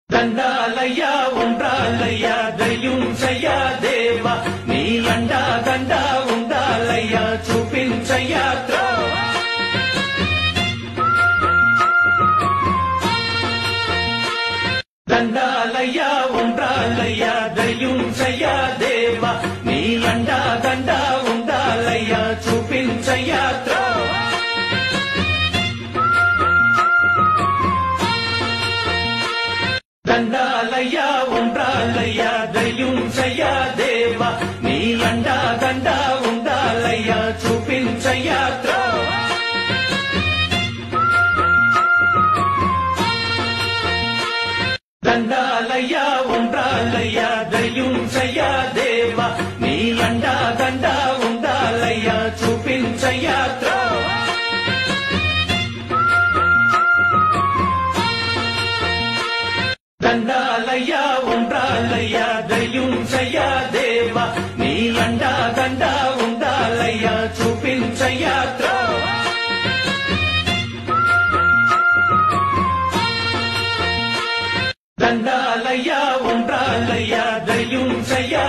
దండాలయ్యా ఉండాలయ్యా దయుంచయ్యా దేవా నీ అండా దండా ఉండాలయ్యా చూపించయ్యా త్రోవా దండాలయ్యా ఉండాలయ్యా దయుంచయ్యా దేవా నీ అండా దండా ఉండాలయ్యా చూపించయ్యా త్రోవా దండాలయ్యా ఉండాలయ్యా దయుంచయ్యా దేవా నీ అండా దండా ఉండాలయ్యా చూపించయ్యా త్రోవా దండాలయ్యా ఉండాలయ్యా దయుంచయ్యా దేవా నీ అండా దండా ఉండాలయ్యా చూపించయ్యా త్రోవా దండాలయ్యా ఉండాలయ్యా దయుంచయ్యా దేవా నీ అండా దండా ఉండాలయ్యా చూపించయ్యా త్రోవా దండాలయ్యా ఉండాలయ్యా దయుంచయ్యా